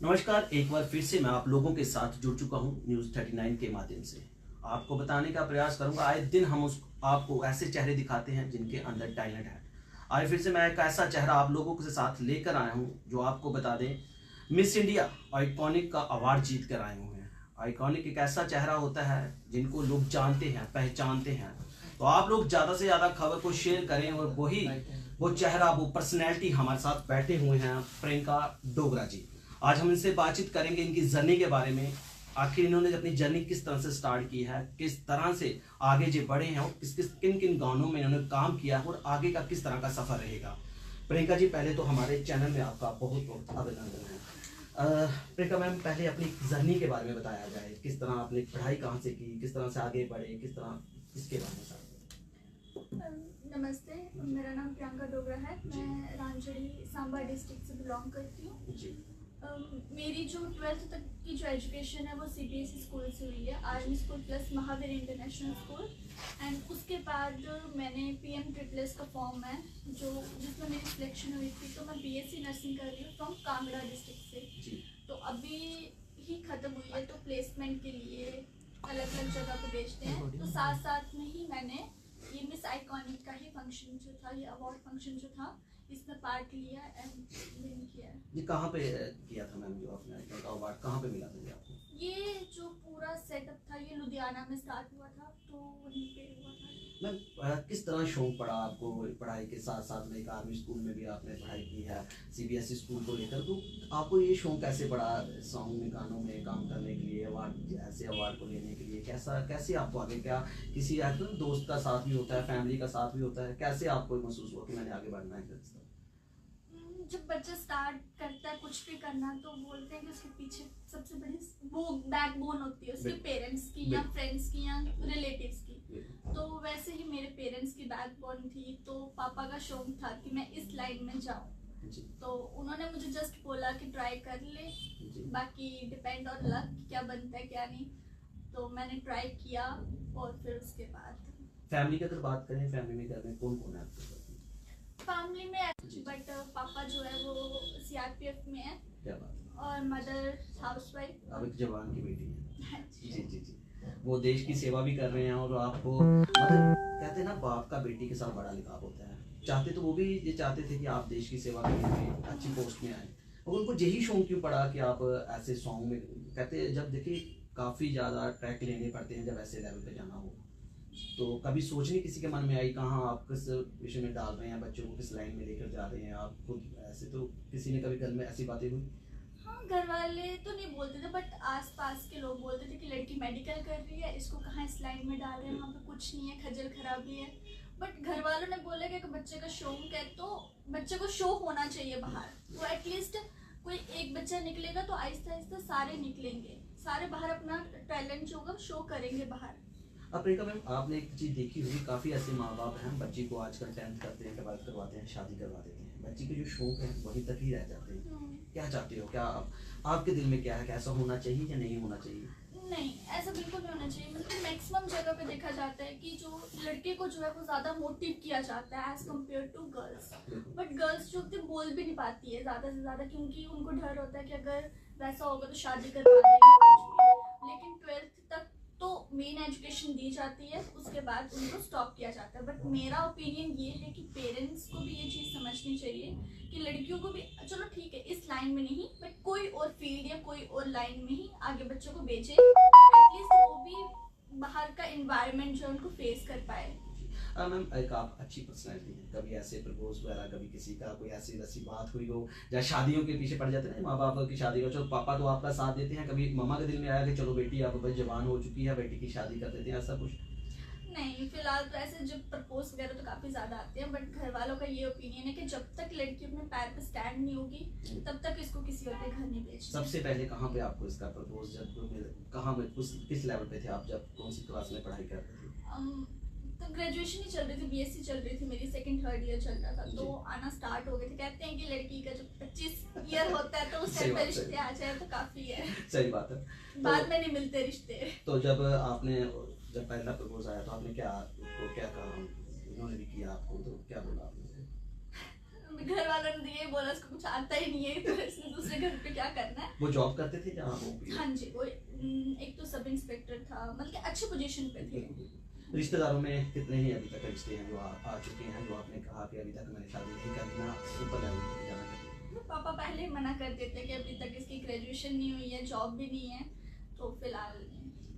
नमस्कार, एक बार फिर से मैं आप लोगों के साथ जुड़ चुका हूं न्यूज़ 39 के माध्यम से। आपको बताने का प्रयास करूंगा, आए दिन हम उस आपको ऐसे चेहरे दिखाते हैं जिनके अंदर टैलेंट है। आज फिर से मैं एक ऐसा चेहरा आप लोगों के साथ लेकर आया हूं जो आपको बता दें, मिस इंडिया आइकॉनिक का अवार्ड जीत कर आए हुए हैं। आइकॉनिक एक ऐसा चेहरा होता है जिनको लोग जानते हैं, पहचानते हैं। तो आप लोग ज़्यादा से ज़्यादा खबर को शेयर करें और वो चेहरा, वो पर्सनैलिटी हमारे साथ बैठे हुए हैं, प्रियंका डोगरा जी। आज हम इनसे बातचीत करेंगे इनकी जर्नी के बारे में। आखिर इन्होंने अपनी जर्नी किस तरह से स्टार्ट की है, किस तरह से आगे जो बढ़े हैं और किन किन गानों में इन्होंने काम किया है और आगे का किस तरह का सफर रहेगा। प्रियंका जी, पहले तो हमारे चैनल में आपका बहुत बहुत अभिनंदन है। प्रियंका मैम, पहले अपनी जर्नी के बारे में बताया जाए, किस तरह आपने पढ़ाई कहाँ से की, किस तरह से आगे बढ़े, किस तरह, इसके बारे में सर। नमस्ते, मेरा नाम प्रियंका डोगरा है। मैं रांचड़ी सांबा डिस्ट्रिक्ट से बिलोंग करती हूँ। मेरी जो 12th तक की जो एजुकेशन है वो CBSE स्कूल से हुई है, army school plus Mahavir international school. And उसके बाद मैंने PM ट्रिपल का फॉर्म है जिसमें मेरी सिलेक्शन हुई थी, तो मैं BSc नर्सिंग कर रही हूँ फ्रॉम कांगड़ा डिस्ट्रिक्ट से। तो अभी ही ख़त्म हुई है, तो प्लेसमेंट के लिए अलग अलग जगह पे भेजते हैं। तो साथ साथ में ही मैंने ये मिस आइकॉनिक का ही फंक्शन जो था, ये अवार्ड फंक्शन जो था, इसमें पार्ट लिया एंड विन किया। ये कहाँ पे किया था मैम, जो आपने अवार्ड कहाँ पे मिला था ये आपको? ये जो पूरा सेटअप था ये लुधियाना में स्टार्ट हुआ था, तो वहीं पे हुआ था। मैम, किस तरह शौक पड़ा आपको पढ़ाई के साथ साथ में? एक आर्मी स्कूल में भी आपने पढ़ाई की है, CBSE स्कूल को लेकर, तो आपको ये शौक कैसे पड़ा सॉन्ग में, गानों में काम करने के लिए, अवार्ड, ऐसे अवार्ड को लेने के लिए? कैसे आपको आगे, क्या किसी दोस्त का साथ भी होता है, फैमिली का साथ भी होता है, कैसे आपको महसूस हुआ कि मैंने आगे बढ़ना है? जब बच्चा स्टार्ट करता है कुछ भी करना, तो बोलते हैं कि उसके पीछे सबसे बड़ी वो बैकबोन होती है उसके पेरेंट्स की या फ्रेंड्स की या रिलेटिव्स की। तो वैसे ही मेरे पेरेंट्स की बैकबोन थी, तो पापा का शौक था कि मैं इस लाइन में जाऊँ। तो उन्होंने मुझे जस्ट बोला कि ट्राई कर ले, बाकी डिपेंड ऑन लक, क्या बनता है क्या नहीं। तो मैंने ट्राई किया और फिर उसके बाद फैमिली की अगर बात करें, फैमिली में घर में कौन कौन है आपके? फैमिली में बट पापा जो है वो CRPF में है। क्या बात। और मदर हाउसवाइफ। अब एक जवान की बेटी है। जी जी जी जी, वो देश की सेवा भी कर रहे हैं और आपको, मतलब कहते हैं ना, बाप का बेटी के साथ बड़ा लगाव होता है। चाहते तो वो भी ये चाहते थे कि आप देश की सेवा करें, अच्छी पोस्ट में आए, और उनको यही शौक क्यों पड़ा कि आप ऐसे सॉन्ग में, कहते हैं जब देखिए काफ़ी ज़्यादा ट्रैक लेने पड़ते हैं जब ऐसे लेवल पे जाना हो, तो कभी सोचने किसी के मन में आई कहाँ आप किस विषय में डाल रहे हैं बच्चों को, किस लाइन में लेकर जा रहे हैं आप खुद? ऐसे तो किसी ने कभी घर में ऐसी बातें हुई? हाँ, घर वाले तो नहीं बोलते थे, बट आसपास के लोग बोलते थे कि लड़की मेडिकल कर रही है, इसको कहाँ इस लाइन में डाल रहे हैं, वहाँ पे कुछ नहीं है, खजल खराबी है। बट घर वालों ने बोला कि अगर बच्चे का शौक है तो बच्चे को शो होना चाहिए बाहर। तो एटलीस्ट कोई एक बच्चा निकलेगा तो आहिस्ता आहिस्ता सारे निकलेंगे, सारे बाहर अपना टैलेंट जो होगा शो करेंगे बाहर। प्रियंका मैम, आपने एक चीज़ देखी होगी, काफ़ी ऐसे माँ बाप हैं बच्ची को आजकल 10th करते हैं, 12th करवाते हैं, शादी करवा देते हैं, बच्ची के जो शौक है वहीं तक ही रह जाते हैं। क्या चाहते हो, क्या आपके दिल में क्या है, कैसा होना चाहिए या नहीं होना चाहिए? नहीं, ऐसा बिल्कुल नहीं होना चाहिए। मतलब मैक्सिमम जगह पे देखा जाता है कि जो लड़के को जो है वो ज़्यादा मोटिव किया जाता है as compare to girls. But girls जो होती है बोल भी नहीं पाती है ज़्यादा से ज़्यादा, क्योंकि उनको डर होता है कि अगर वैसा होगा तो शादी करवा देंगे। लेकिन 12th तक तो मेन एजुकेशन दी जाती है, उसके बाद उनको स्टॉप किया जाता है। बट मेरा ओपिनियन ये है कि पेरेंट्स को भी ये चीज़ समझनी चाहिए कि लड़कियों को भी, चलो ठीक है इस लाइन में नहीं, बट कोई और फील्ड या कोई और लाइन में ही आगे बच्चों को भेजे, एटलीस्ट वो भी बाहर का एनवायरनमेंट जो उनको फेस कर पाए। मैम, एक आप अच्छी पर्सनैलिटी है, कभी ऐसे प्रपोज वगैरह, कभी किसी का कोई ऐसी वैसी बात हुई हो, या शादियों के पीछे पड़ जाते हैं ना माँ बाप की शादी का, चलो पापा तो आपका साथ देते हैं, कभी मम्मा के दिल में आया कि चलो बेटी आप भाई जवान हो चुकी है, बेटी की शादी कर देते हैं, ऐसा कुछ? नहीं, फिलहाल तो ऐसे जब प्रपोज वगैरह तो काफ़ी ज़्यादा आते हैं, बट घर वालों का ये ओपिनियन है कि जब तक लड़की अपने पैर पे स्टैंड नहीं होगी तब तक इसको किसी और के घर नहीं भेजना। सबसे पहले कहाँ पे आपको इसका प्रपोज, जब कहाँ में, किस लेवल पे थे आप, जब कौन सी क्लास में पढ़ाई कर रहे थे? तो ग्रेजुएशन ही चल रही थी, BSc चल रही थी मेरी, 2nd 3rd ईयर चल रहा था, तो आना स्टार्ट हो गए थे। कहते हैं कि लड़की का जब 25 ईयर होता है तो उस टाइम पे रिश्ते आ जाए तो काफ़ी है। सही बात है। बाद में नहीं मिलते रिश्ते। तो जब पहला प्रपोज आया तो आपने क्या कहा, उन्होंने भी किया आपको, तो क्या बोला आपने? घर वालों ने ये बोला इसको कुछ आता ही नहीं है, तो इसने दूसरे घर पे क्या करना है। वो जॉब करते थे जहाँ वो? हाँ जी, वो एक तो सब इंस्पेक्टर था, मतलब कि अच्छे पोजीशन पे थे। रिश्तेदारों में कितने ही अभी तक रिश्ते हैं जो आ चुके हैं, जो आपने कहा कि अभी तक मैंने शादी नहीं करनी, ना ऊपर लेवल पे जाना चाहिए? तो पापा पहले ही मना कर देते कि अभी तक इसकी ग्रेजुएशन नहीं हुई है, जॉब भी नहीं है, तो फिलहाल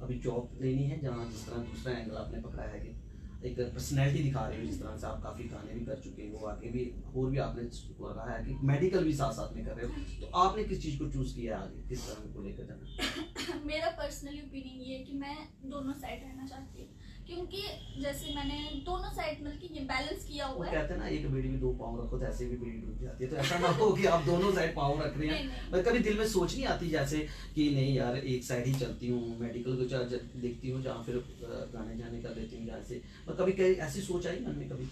अभी जॉब लेनी है, जहाँ जिस तरह दूसरा एंगल आपने पकड़ा है कि एक पर्सनैलिटी दिखा रहे हो, जिस तरह से आप काफ़ी गाने भी कर चुके हो, आगे भी और भी आपने कहा है कि मेडिकल भी साथ साथ में कर रहे हो, तो आपने किस चीज़ को चूज़ किया है आगे, किस तरह को लेकर जाना? मेरा पर्सनली ओपिनियन ये है कि मैं दोनों साइड रहना चाहती हूँ, क्योंकि जैसे मैंने दोनों साइड मतलब कि ये बैलेंस किया हुआ है। कहते हैं ना एक बेड़ी में दो पाँव रखो तो ऐसे भी बेड़ी डूब जाती है, तो ऐसा ना हो कि आप दोनों साइड पाँव रख रहे हैं। मैं कभी दिल में सोच नहीं आती जैसे कि नहीं यार एक साइड ही चलती हूँ, मेडिकल को देखती हूँ जहाँ फिर गाने जाने कर लेती हूँ जैसे, मैं कभी ऐसी सोच आई मन में कभी?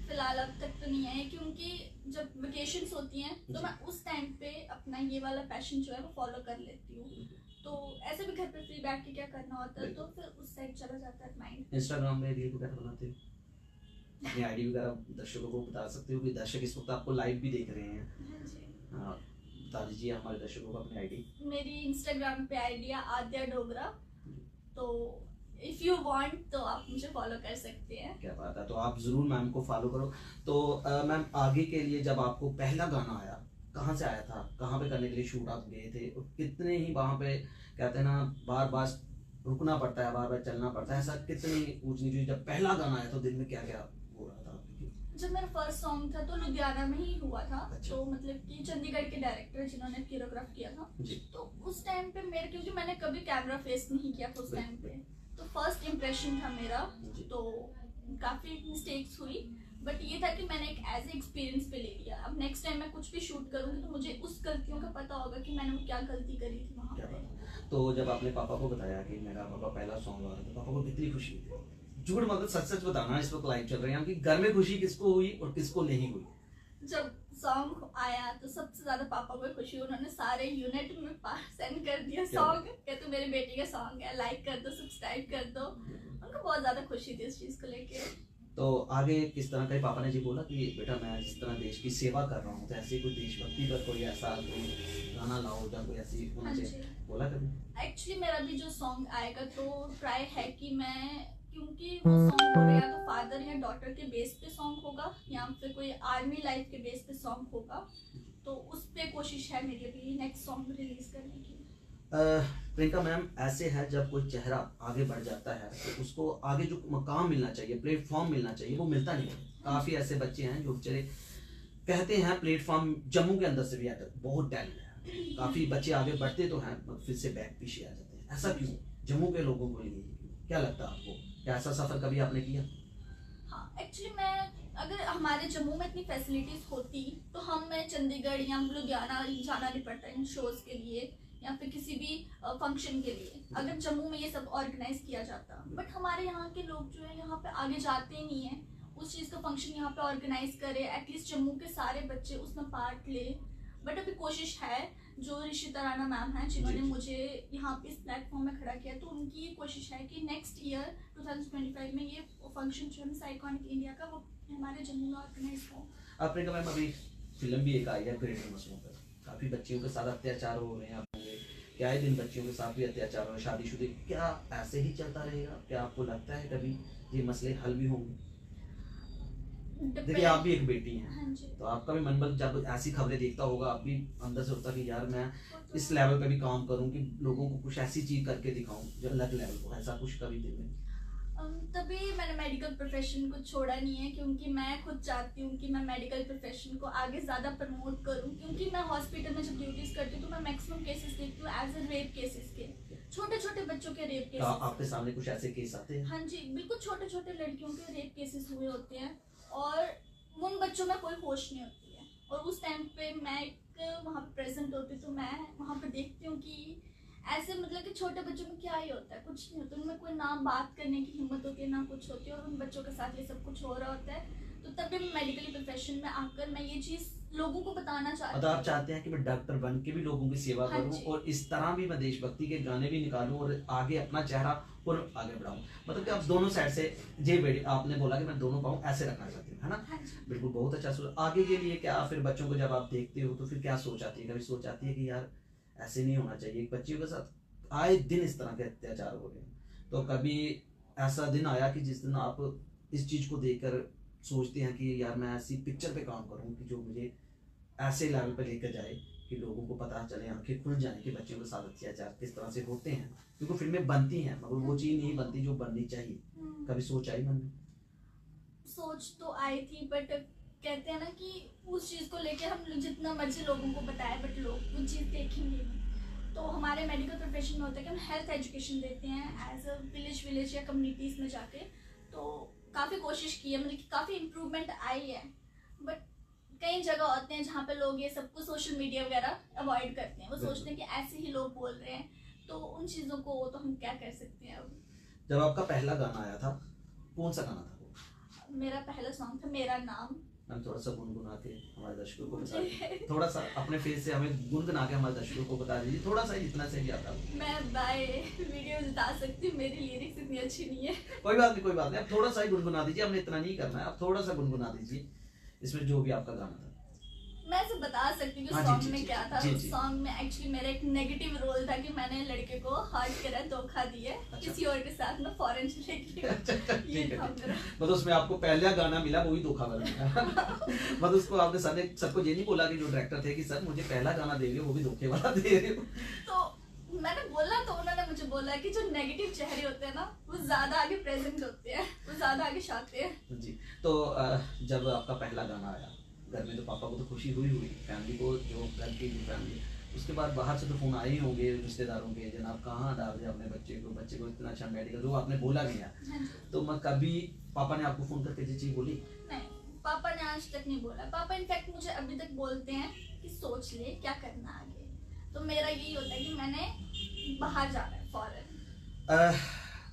फिलहाल अब तक तो नहीं है, क्योंकि जब वेकेशंस होती हैं तो मैं उस टाइम पे अपना ये वाला पैशन जो है वो फॉलो कर लेती हूँ, तो ऐसे भी घर पे फ्री बैठ के क्या करना होता है, तो फिर उस साइड चला जाता है माइंड। इंस्टाग्राम में रील वगैरह बनाते हो, अपनी आईडी वगैरह दर्शकों को बता सकते हो कि दर्शक इस वक्त आपको लाइव भी देख रहे हैं? हाँ, बता दीजिए हमारे दर्शकों को अपनी आईडी। मेरी इंस्टाग्राम पे आईडी है आद्या डोगरा, तो इफ यू वांट तो आप मुझे फॉलो कर सकते हैं। क्या बात है, तो आप जरूर मैम को फॉलो करो। तो मैम आगे के लिए जब आपको पहला गाना आया, कहाँ से आया था, कहाँ पे करने के लिए शूट आप गए थे, और कितने ही वहाँ पे कहते हैं ना बार बार रुकना पड़ता है, बार बार चलना पड़ता है, ऐसा कितनी ऊंच नीच, जब पहला गाना आया तो दिल में क्या क्या हो रहा था आपके? जब मेरा फर्स्ट सॉन्ग था तो लुधियाना में ही हुआ था। अच्छा। तो मतलब कि चंडीगढ़ के डायरेक्टर जिन्होंने कोरियोग्राफ किया था जी। तो उस टाइम पे मेरे, क्योंकि मैंने कभी कैमरा फेस नहीं किया था उस टाइम पे, तो फर्स्ट इम्प्रेशन था मेरा, तो काफी मिस्टेक्स हुई, बट ये था कि मैंने एक एज ए एक्सपीरियंस पे ले लिया। अब नेक्स्ट टाइम मैं कुछ भी शूट करूंगी तो मुझे उस गलतियों का पता होगा कि मैंने वो क्या गलती करी थी वहाँ पे। तो जब आपने पापा को बताया कि मेरा पापा पहला सॉन्ग आ रहा था, पापा को कितनी खुशी हुई? झूठ मतलब सच सच बताना, इस वक्त लाइव चल रहे हैं कि घर में खुशी किसको हुई और किसको नहीं हुई? जब सॉन्ग आया तो सबसे ज्यादा पापा को खुशी, उन्होंने सारे यूनिट में सेंड कर दिया सॉन्ग, कहते मेरे बेटे का सॉन्ग है, लाइक कर दो, सब्सक्राइब कर दो। उनको बहुत ज्यादा खुशी थी इस चीज को लेके। तो आगे किस तरह का पापा ने जी बोला कि बेटा मैं जिस तरह देश की सेवा कर रहा हूँ, तो ऐसे कोई देशभक्ति पर कोई ऐसा कोई गाना लाओ या कोई ऐसी होना चाहिए, बोला कभी? एक्चुअली मेरा भी जो सॉन्ग आएगा तो ट्राई है कि मैं, क्योंकि वो सॉन्ग हो या तो फादर या डॉटर के बेस पे सॉन्ग होगा या फिर कोई आर्मी लाइफ के बेस पे सॉन्ग होगा, तो उस पे कोशिश है मेरी अभी नेक्स्ट सॉन्ग रिलीज करने की। प्रियंका मैम, ऐसे है जब कोई चेहरा आगे बढ़ जाता है तो उसको आगे जो मकाम मिलना चाहिए, प्लेटफॉर्म मिलना चाहिए, वो मिलता नहीं है। काफ़ी ऐसे बच्चे हैं जो बेचारे कहते हैं प्लेटफॉर्म जम्मू के अंदर से भी आता है, बहुत टैलेंट है, काफ़ी बच्चे आगे बढ़ते तो हैं मगर फिर से बैक पीछे आ जाते हैं, ऐसा क्यों जम्मू के लोगों को लिए? क्या लगता है आपको, क्या ऐसा सफ़र कभी आपने किया? हाँ, एक्चुअली मैं, अगर हमारे जम्मू में इतनी फैसिलिटीज होती तो हमें चंडीगढ़ या लुधियाना जाना नहीं पड़ता इन शोज के लिए या फिर किसी भी फंक्शन के लिए, अगर जम्मू में ये सब ऑर्गेनाइज किया जाता। बट हमारे यहाँ के लोग जो है यहाँ पे आगे जाते ही नहीं है, उस चीज़ का फंक्शन यहाँ पे ऑर्गेनाइज करे, एटलीस्ट जम्मू के सारे बच्चे उसमें पार्ट ले। बट अभी कोशिश है, जो ऋषिता राणा मैम हैं जिन्होंने मुझे यहाँ पे इस प्लेटफॉर्म में खड़ा किया, तो उनकी ये कोशिश है कि नेक्स्ट ईयर 2025 में ये फंक्शन जो है मिस आइकॉनिक इंडिया का, वो हमारे जम्मू में ऑर्गेनाइज हो। आपने कहा मैम अभी फिल्म भी एक आई है ग्रेटर मसलों पर, काफ़ी बच्चियों के साथ अत्याचार हो रहे हैं, क्या है दिन बच्चियों के साथ भी अत्याचार हो, शादीशुदा, क्या ऐसे ही चलता रहेगा? क्या आपको लगता है कभी ये मसले हल भी होंगे? देखिए आप भी एक बेटी हैं, हाँ जी। तो आपका भी मन बल जब ऐसी खबरें देखता होगा, आप भी अंदर से होता कि यार मैं इस लेवल पे भी काम करूं कि लोगों को कुछ ऐसी चीज करके दिखाऊं जो अलग लेवल को, ऐसा कुछ कभी दिल में? तभी मैंने मेडिकल प्रोफेशन को छोड़ा नहीं है, क्योंकि मैं खुद चाहती हूँ कि मैं मेडिकल प्रोफेशन को आगे ज़्यादा प्रमोट करूँ, क्योंकि मैं हॉस्पिटल में जब ड्यूटीज करती हूँ तो मैं मैक्सिमम केसेस देखती हूँ एज ए रेप केसेस के, छोटे छोटे बच्चों के रेप केसेस। आपके सामने कुछ ऐसे केस आते हैं? हाँ जी, बिल्कुल छोटे छोटे लड़कियों के रेप केसेस हुए होते हैं और उन बच्चों में कोई होश नहीं होती है, और उस टाइम पे मैं वहाँ पे प्रेजेंट होती तो मैं वहाँ पे देखती हूँ कि ऐसे मतलब कि छोटे बच्चों में क्या ही होता है, कुछ नहीं होता, उनमें कोई ना बात करने की हिम्मत होती है ना कुछ होती है, और उन बच्चों के साथ ये सब कुछ हो रहा होता है। तो तभी मैं मेडिकल प्रोफेशन में आकर मैं ये चीज़ लोगों को बताना चाहती मतलब आप हूँ। चाहते हैं कि मैं डॉक्टर बन के भी लोगों की सेवा हाँ करूं जी। और इस तरह भी मैं देशभक्ति के गाने भी निकालूं और आगे अपना चेहरा और आगे बढ़ाऊं। मतलब कि आप दोनों साइड से आपने बोला कि मैं दोनों पाऊं ऐसे रखना चाहती हूँ, है ना? हाँ जी। बिल्कुल, बहुत अच्छा सोच। आगे के लिए क्या फिर बच्चों को जब आप देखते हो तो फिर क्या सोच आती है? कभी सोच आती है कि यार ऐसे नहीं होना चाहिए, बच्चियों के साथ आए दिन इस तरह के अत्याचार हो रहे हैं, तो कभी ऐसा दिन आया कि जिस दिन आप इस चीज को देखकर सोचते हैं कि यार मैं ऐसी पिक्चर पे काम करूं कि जो मुझे ऐसे लेवल पे लेकर जाए कि लोगों को पता चले, आंखें खुल जाए कि बच्चों के साथ अत्याचार किस तरह से होते हैं, क्योंकि फिल्में बनती हैं मगर वो चीज़ नहीं बनती जो बननी चाहिए। कभी सोच आई मन में? सोच तो आई थी, बट कहते हैं ना कि उस चीज़ को लेके हम जितना मर्जी लोगों को बताएं बट लोग वो चीज़ देखेंगे नहीं। तो हमारे मेडिकल प्रोफेशन में होता है कि हम हेल्थ एजुकेशन देते हैं एज अ विलेज या कम्युनिटीज़ में जाके। तो काफ़ी कोशिश की है, मतलब कि काफ़ी इम्प्रूवमेंट आई है, बट कई जगह होते हैं जहाँ पे लोग ये सब कुछ सोशल मीडिया वगैरह अवॉइड करते हैं। वो सोचते हैं कि ऐसे ही लोग बोल रहे हैं, तो उन चीज़ों को तो हम क्या कर सकते हैं। अब जब आपका पहला गाना आया था, कौन सा गाना था वो? मेरा पहला सॉन्ग था मेरा नाम। मैम थोड़ा सा गुनगुना के हमारे दर्शकों को बता दीजिए, थोड़ा सा अपने फेस से हमें गुनगुना के हमारे दर्शकों को बता दीजिए, थोड़ा सा जितना से भी आता है। मैं बाय वीडियो बता सकती हूँ, मेरी लिरिक्स इतनी अच्छी नहीं है। कोई बात नहीं, कोई बात नहीं, आप थोड़ा सा ही गुनगुना दीजिए, हमने इतना नहीं करना है, आप थोड़ा सा गुनगुना दीजिए इसमें जो भी आपका गाना था। मैं ऐसे बता सकती हूँ कि हाँ, जी, सॉन्ग जी, में जी, क्या था। जी, उस जी। सॉन्ग में एक्चुअली मेरा एक नेगेटिव रोल था कि मैंने लड़के को हर्ट करा, धोखा दिया, अच्छा। किसी और के साथ मैं फॉरेन चले गई। अच्छा, ये ठीक है, था ठीक है। मेरा। मतलब उसमें आपको पहला गाना मिला वो भी धोखा वाला मतलब उसको आपने सर ने सबको ये नहीं बोला कि जो डायरेक्टर थे कि सर मुझे पहला गाना दे रहे हो वो भी धोखे वाला दे रहे हो? तो मैंने बोला, तो उन्होंने मुझे बोला कि जो नेगेटिव चेहरे होते हैं ना वो ज्यादा आगे प्रेजेंट होते हैं, वो ज्यादा आगे छाते हैं। जी। तो जब आपका पहला गाना आया घर में तो पापा को तो खुशी हुई फैमिली को, जो घर की फैमिली, उसके बाद बाहर से तो फोन आए ही होंगे रिश्तेदारों के, जनाब कहाँ डाल दिया अपने बच्चे को इतना अच्छा मेडिकल, जो आपने बोला नहीं है। हाँ जी। तो मैं कभी पापा ने आपको फोन करके ये चीज बोली? नहीं, पापा ने आज तक नहीं बोला। पापा इनफैक्ट मुझे अभी तक बोलते हैं कि सोच ले क्या करना आगे। तो मेरा यही होता है कि मैंने बाहर जाना है फॉरेन।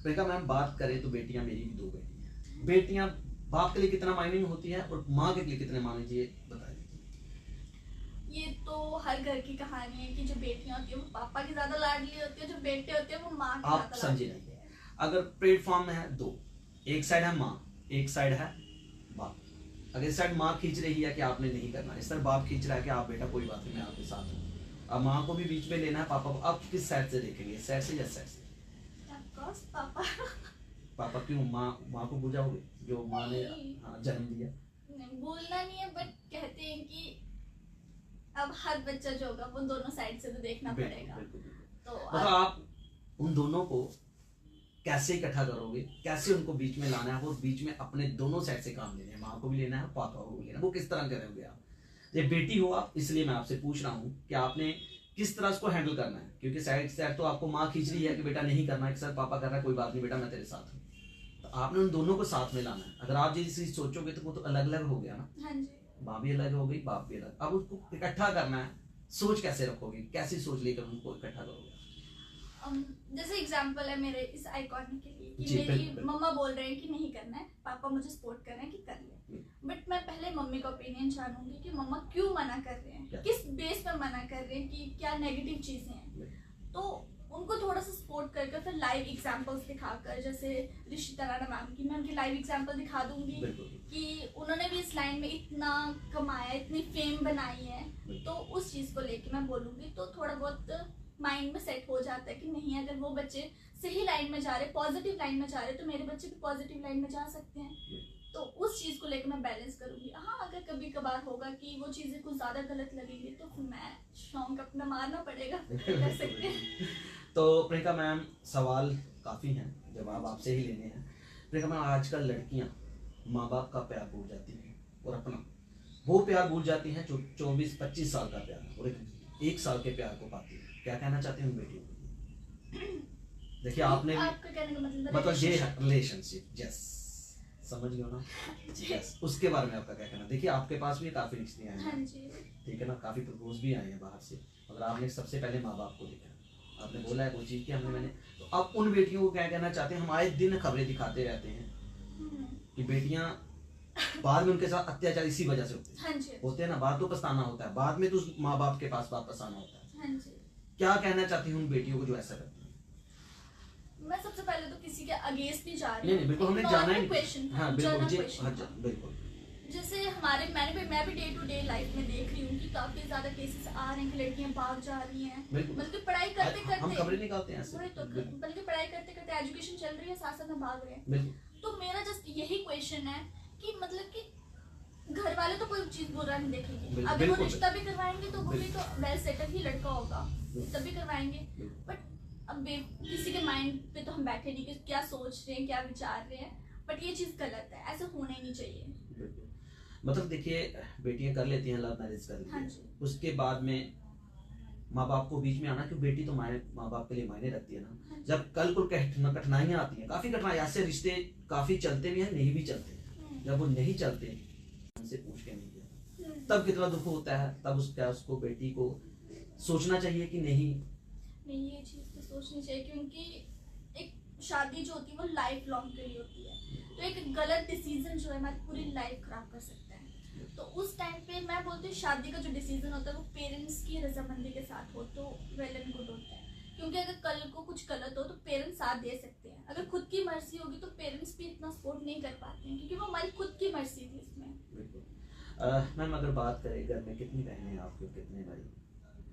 प्रियंका मैम, बात करें तो बेटियां, मेरी भी 2 बेटियां हैं। बेटियां बाप के लिए कितना मायने होती है और माँ के लिए कितने मायने, ये बता दीजिए। ये तो हर घर की कहानी है कि जो बेटियां होती है वो पापा की ज्यादा लाडली होती है, जो बेटे होते हैं वो माँ की आप ज्यादा समझे लाडली होते नहीं, हैं। अगर प्लेटफॉर्म में है 2, एक साइड है माँ, एक साइड है बाप। अगर इस साइड माँ खींच रही है कि आपने नहीं करना, इस तरह बाप खींच रहा है कि आप बेटा कोई बात नहीं मैं आपके साथ हूँ, अब माँ को भी बीच में लेना है, पापा को। आप किस साइड से देखेंगे, इस साइड से या इस साइड से? Of course, पापा। पापा क्यों? माँ को बुझाओगे जो माँ ने जन्म दिया? नहीं, बोलना नहीं है, बट कहते हैं कि अब हर बच्चा जो होगा वो दोनों साइड से तो देखना पड़ेगा। तो मतलब आप उन दोनों को कैसे इकट्ठा करोगे, कैसे उनको बीच में लाना है, वो बीच में अपने दोनों साइड से काम लेने हैं, माँ को भी लेना है पापा को भी लेना है, वो किस तरह करोगे आप? ये बेटी हो आप, इसलिए मैं आपसे पूछ रहा हूँ कि आपने किस तरह उसको हैंडल करना है, क्योंकि साइड तो आपको माँ खींच रही है कि बेटा नहीं करना है, सर पापा कर रहा है कोई बात नहीं बेटा मैं तेरे साथ हूँ, तो आपने उन दोनों को साथ में लाना है। अगर आप ये चीज सोचोगे तो वो तो अलग अलग हो गया ना। हाँ जी। माँ भी अलग हो गई, बाप भी अलग, अब उसको इकट्ठा करना है, सोच कैसे रखोगे, कैसी सोच लेकर उनको इकट्ठा करोगे? जैसे एग्जांपल है मेरे इस आइकॉन के लिए कि जी, मेरी बिल्कुल। मम्मा बोल रहे हैं कि नहीं करना है, पापा मुझे सपोर्ट कर रहे हैं कि कर ले, बट मैं पहले मम्मी का ओपिनियन जानूंगी कि मम्मा क्यों मना कर रहे हैं, क्या? किस बेस पे मना कर रहे हैं, कि क्या नेगेटिव चीजें हैं। तो उनको थोड़ा सा सपोर्ट करके फिर लाइव एग्जांपल्स दिखाकर, जैसे ऋषिता राणा मैम की, मैं उनकी लाइव एग्जांपल दिखा दूंगी कि उन्होंने भी इस लाइन में इतना कमाया, इतनी फेम बनाई है, तो उस चीज को लेके मैं बोलूंगी, तो थोड़ा बहुत माइंड में सेट हो जाता है कि नहीं, अगर वो बच्चे सही लाइन में जा रहे, पॉजिटिव लाइन में जा रहे, तो मेरे बच्चे भी पॉजिटिव लाइन में जा सकते हैं। तो उस चीज को लेकर मैं बैलेंस करूंगी। हाँ, अगर कभी कभार होगा कि वो चीजें कुछ ज्यादा गलत लगेंगी तो फिर मैं शौक अपना मारना पड़ेगा, कर सकते हैं। तो प्रियंका मैम, सवाल काफी हैं, जवाब आपसे ही लेने हैं। प्रियंका मैम, आजकल लड़कियां माँ बाप का प्यार भूल जाती हैं और अपना वो प्यार भूल जाती हैं जो 24-25 साल का प्यार और 1 साल के प्यार को पाती है। क्या कहना चाहते हैं उन बेटियों को? देखिए आपने आपका कहने का मतलब ये रिलेशनशिप, यस समझ गए ना, यस, उसके बारे में आपका क्या कहना? देखिए आपके पास भी काफी रिश्ते आए हाँ हैं, जी। ठीक है ना, काफी प्रपोज भी आए हैं बाहर से, मगर आपने सबसे पहले माँ बाप को देखा, आपने बोला है वो चीज की मैंने। तो अब उन बेटियों को क्या कहना चाहते हैं? हम आए दिन खबरें दिखाते रहते हैं कि बेटियां बाद में उनके साथ अत्याचार इसी वजह से हाँ जी होते हैं ना, बाद तो पछताना होता है, बाद में तो उस माँ बाप के पास वापस आना होता है। हाँ जी। क्या कहना चाहती हूँ उन बेटियों को जो ऐसा करती हैं? मैं सबसे पहले तो किसी के अगेंस्ट नहीं जा रही नहीं बिल्कुल, हमने जाना ही क्वेश्चन। हाँ बिल्कुल बिल्कुल। जैसे मैं भी डे टू डे लाइफ में देख रही हूँ कि काफी ज्यादा केसेस आ रहे हैं कि लड़कियां भाग जा रही हैं, बल्कि पढ़ाई करते करते हम खबरें निकालते हैं ऐसे, वही तो, बल्कि पढ़ाई करते करते एजुकेशन चल रही है, साथ साथ में भाग रहे हैं। तो मेरा जस्ट यही क्वेश्चन है कि मतलब कि घर वाले तो कोई चीज बुरा नहीं देखेंगे, अगर वो रिश्ता भी करवाएंगे तो वो भी तो वेल सेटल ही लड़का होगा तभी करवाएंगे। बट अब किसी के माइंड पे तो हम बैठे नहीं कि क्या सोच रहे हैं, क्या विचार रहे हैं, बट ये चीज गलत है, ऐसा होना ही नहीं चाहिए। मतलब देखिए, बेटियां कर लेती हैं, लव मैरिज कर लेती हैं, हाँ उसके बाद में माँ बाप को बीच में आना, क्यों बेटी तो माँ बाप के लिए मायने रखती है ना। हाँ जब कल को कठिनाइयां आती हैं, काफी कठिनाई, ऐसे रिश्ते काफी चलते भी हैं, नहीं भी चलते। जब वो नहीं चलते, उनसे पूछ के नहीं किया, तब कितना दुख होता है। तब उसको बेटी को सोचना चाहिए कि नहीं, ये चीज तो सोचनी चाहिए, क्योंकि एक शादी जो होती है वो लाइफ लॉन्ग के लिए होती है, तो एक गलत डिसीजन जो है हमारी पूरी लाइफ खराब कर सकता है। तो उस टाइम पे मैं बोलती हूँ शादी का जो डिसीजन होता है वो पेरेंट्स की रजामंदी के साथ हो तो वेल एंड गुड होता है, क्योंकि अगर कल को कुछ गलत हो तो पेरेंट्स साथ दे सकते हैं। अगर खुद की मर्जी होगी तो पेरेंट्स भी इतना सपोर्ट नहीं कर पाते हैं, क्योंकि वो हमारी खुद की मर्जी थी इसमें। मैम अगर बात करें घर में कितनी बहनें हैं आपके, कितने भाई?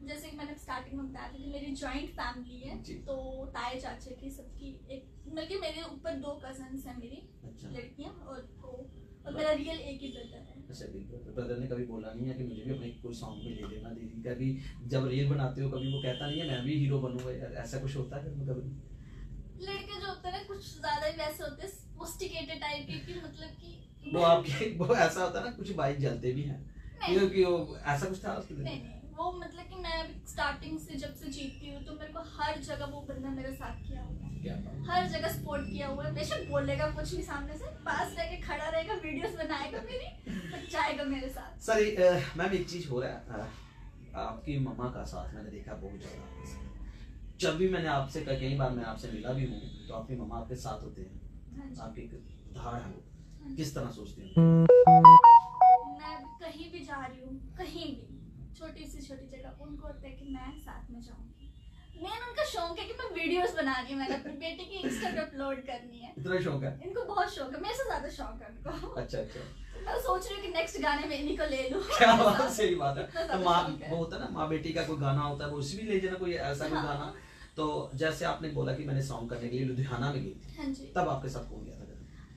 जैसे कि मैंने स्टार्टिंग में बताया था कि मेरी जॉइंट फैमिली है, तो ताए चाचे की सबकी एक बल्कि मेरे ऊपर 2 कजन्स हैं मेरी, अच्छा। लड़कियां, और मेरा रियल एक ही ब्रदर है। अच्छा, ब्रदर ने कभी बोला नहीं है कि मुझे भी अपने कोई सॉन्ग में ले लेना? दीदी कभी जब रील बनाते हो कभी वो कहता नहीं है मैं भी हीरो बनूंगा यार, ऐसा कुछ होता है कभी? लड़के जो होते हैं ना कुछ ज्यादा ही वैसे होते हैं सोफिस्टिकेटेड टाइप के, कि मतलब कि वो आपके वो ऐसा होता है ना, कुछ भाई जलते भी हैं क्योंकि वो ऐसा कुछ था उसके नहीं, वो मतलब कि मैं स्टार्टिंग से जब से जीतती हूँ तो मेरे को हर जगह वो बंदा मेरे साथ किया हुआ है, हर जगह सपोर्ट किया हुआ है। बेशक बोलेगा कुछ नहीं, सामने से पास रह के खड़ा रहेगा, वीडियोस बनाएगा मेरी, बट जाएगा मेरे साथ। सर मैम एक चीज हो रहा है, आपकी मम्मा का साथ मैंने देखा बहुत ज्यादा। जब भी मैंने आपसे कई बार मैं आपसे मिला भी हूँ तो आपकी मम्मा आपके साथ होते हैं, आपकी धाड़ है वो, किस तरह सोचते हैं? मैं कहीं भी जा रही हूँ, कहीं भी छोटी से छोटी जगह, उनको होता है कि मैं साथ में जाऊंगी। मेन उनका शौक है कि मैं वीडियोस बनानी है, मैंने अपनी बेटी की इंस्टा पे अपलोड करनी है। इतना शौक है इनको? बहुत शौक है, मेरे से ज्यादा शौक है उनको। अच्छा अच्छा। मैं सोच रही हूँ कि नेक्स्ट गाने में इन्हीं को ले लूं। क्या बात, सही बात है। तो माँ वो होता है ना, माँ बेटी का कोई गाना होता है वो उसी भी ले जाना, कोई ऐसा कोई गाना। तो जैसे आपने बोला कि मैंने सॉन्ग करने के लिए लुधियाना में गई थी, हाँ जी, तब आपके साथ कौन गया था?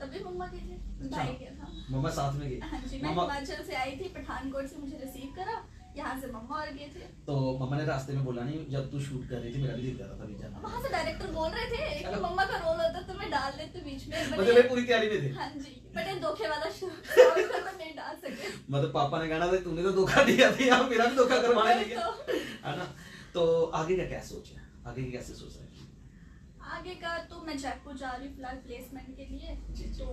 तभी मम्मा गई थी, भाई गया था। मम्मा साथ में गई? हाँ जी, मैं हिमाचल से आई थी, पठानकोट से मुझे रिसीव करा, यहाँ से मम्मा और गए थे। तो मम्मा ने रास्ते में बोला नहीं जब तू शूट कर रही थी मेरा भी दिल कर रहा था नहीं जाना? वहाँ से डायरेक्टर बोल रहे थे कि मम्मा का रोल होता तो मैं डाल देती बीच में, मतलब मैं पूरी तैयारी में थी। हाँ जी, बट ये धोखे वाला सॉन्ग तो नहीं डाल सके। मतलब पापा ने कहना था तूने तो धोखा दिया था, मेरा भी धोखा करवाने लगे, है ना? तो आगे का क्या सोच है, आगे की कैसे सोच रहे हैं? आगे का तो मैं जयपुर जा रही हूँ फिलहाल प्लेसमेंट के लिए। जी। तो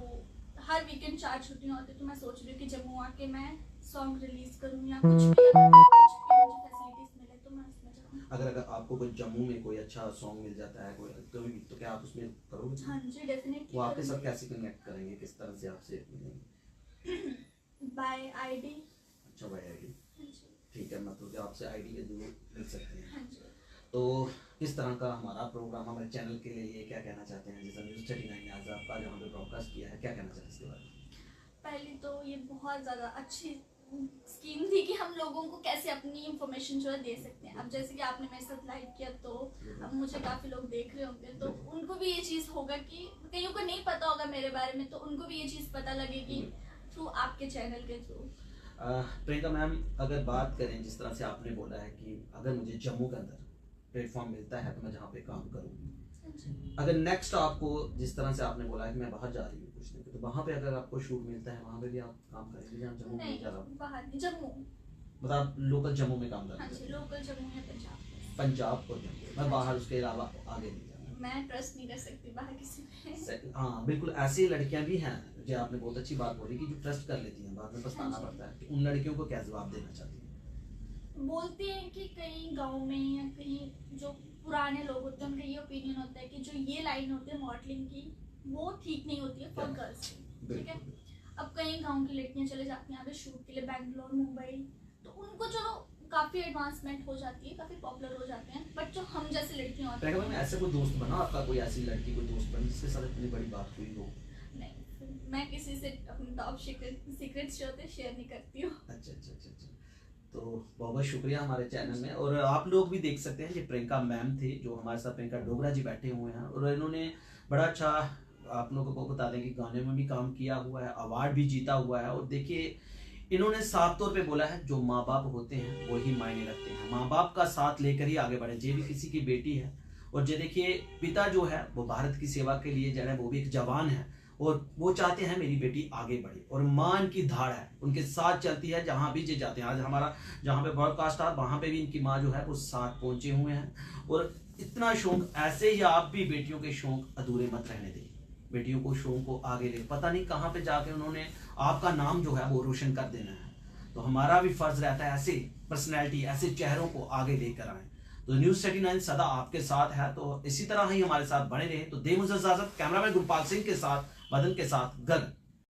हर वीकेंड 4 छुट्टियां होती, तो मैं सोच रही हूँ कि जम्मू आके मैं सॉन्ग रिलीज करूँ या कुछ भी, अगर कुछ भी मुझे फैसिलिटीज मिले तो मैं उसमें जाऊँ। अगर आपको कोई जम्मू में कोई अच्छा सॉन्ग मिल जाता है कोई तो क्या आप उसमें करोगे? हाँ जी, डेफिनेटली। वो आपके साथ कैसे कनेक्ट करेंगे, किस तरह से आपसे मिलेंगे? Bye ID. अच्छा, बाय आईडी, हाँ जी, ठीक है। मतलब कि आपसे आईडी के थ्रू मिल सकते हैं। हाँ जी। तो किस तरह का हमारा प्रोग्राम, हमारे चैनल के लिए ये क्या कहना चाहते हैं? जैसे न्यूज़ 39 ने आज आपका जहाँ पे ब्रॉडकास्ट किया है, क्या कहना चाहते हैं इसके बारे में? पहली तो ये बहुत ज़्यादा अच्छी स्कीम थी कि हम लोगों को कैसे अपनी इंफॉर्मेशन जो है दे सकते हैं। अब जैसे कि आपने मेरे साथ लाइव किया तो अब मुझे काफ़ी लोग देख रहे होंगे, तो उनको भी ये चीज़ होगा कि कईयों को नहीं पता होगा मेरे बारे में, तो उनको भी ये चीज़ पता लगेगी थ्रू आपके चैनल के थ्रू। प्रियंका मैम, अगर बात करें जिस तरह से आपने बोला है कि अगर मुझे जम्मू के अंदर प्लेटफॉर्म मिलता है तो मैं जहाँ पे काम करूँ, अगर नेक्स्ट आपको जिस तरह से आपने बोला है कि मैं बाहर जा रही हूँ कुछ नहीं, तो वहाँ पे अगर आपको शूट मिलता है वहाँ पे भी आप काम करेंगे? जहाँ जम्मू में जा रहा हूँ, बाहर नहीं, जम्मू, मतलब आप लोकल जम्मू में काम हाँ जी, करेंगे? लोकल जम्मू या पंजाब। पंजाब और जम्मू, मैं बाहर उसके अलावा आगे नहीं जाना। मैं ट्रस्ट नहीं कर सकती बाहर किसी पे। हाँ बिल्कुल, ऐसी लड़कियां भी हैं जो आपने बहुत अच्छी बात बोली कि जो ट्रस्ट कर लेती हैं, बाद में पछताना पड़ता है। कि उन लड़कियों को क्या जवाब देना चाहती हैं? बोलते हैं कि कहीं गांव में या कहीं जो पुराने लोग होते हैं उनका ये ओपिनियन होता है कि जो ये लाइन होती है मॉडलिंग की वो ठीक नहीं होती है फॉर गर्ल्स की, ठीक है। अब कई गांव की लड़कियां चले जाती हैं यहाँ पे शूट के लिए, बैंगलोर, मुंबई, तो उनको चलो काफ़ी एडवांसमेंट हो जाती है, काफ़ी पॉपुलर हो जाते हैं, बट जो हम जैसी लड़कियां होती प्रियंका मैम, ऐसे कोई दोस्त बना आपका, कोई ऐसी लड़की कोई दोस्त बनी जिसके साथ इतनी बड़ी बात हुई हो? नहीं, मैं किसी से अपने टॉप सीक्रेट्स जो होते हैं शेयर नहीं करती हूँ। अच्छा अच्छा अच्छा अच्छा। तो बहुत बहुत शुक्रिया हमारे चैनल में। और आप लोग भी देख सकते हैं, ये प्रियंका मैम थे जो हमारे साथ, प्रियंका डोगरा जी बैठे हुए हैं, और इन्होंने बड़ा अच्छा, आप लोगों को बता दें कि गाने में भी काम किया हुआ है, अवार्ड भी जीता हुआ है। और देखिए इन्होंने साफ तौर पे बोला है, जो माँ बाप होते हैं वही मायने रखते हैं, माँ बाप का साथ लेकर ही आगे बढ़े। जे भी किसी की बेटी है, और जे देखिए पिता जो है वो भारत की सेवा के लिए जो है वो भी एक जवान है, और वो चाहते हैं मेरी बेटी आगे बढ़े, और मां इनकी धाड़ है, उनके साथ चलती है जहां भी जे जाते हैं। आज हमारा जहां पे ब्रॉडकास्ट था वहां पे भी इनकी मां जो है वो साथ पहुंचे हुए हैं। और इतना शौक, ऐसे ही आप भी बेटियों के शौक अधूरे मत रहने दें, बेटियों को शौक को आगे ले, पता नहीं कहाँ पे जाके उन्होंने आपका नाम जो है वो रोशन कर देना है। तो हमारा भी फर्ज रहता है ऐसे पर्सनैलिटी, ऐसे चेहरों को आगे लेकर आए। तो न्यूज़ 39 सदा आपके साथ है, तो इसी तरह ही हमारे साथ बने रहे। तो दे मुझे इजाजत, कैमरामैन गुरपाल सिंह के साथ, मदन के साथ, गगन।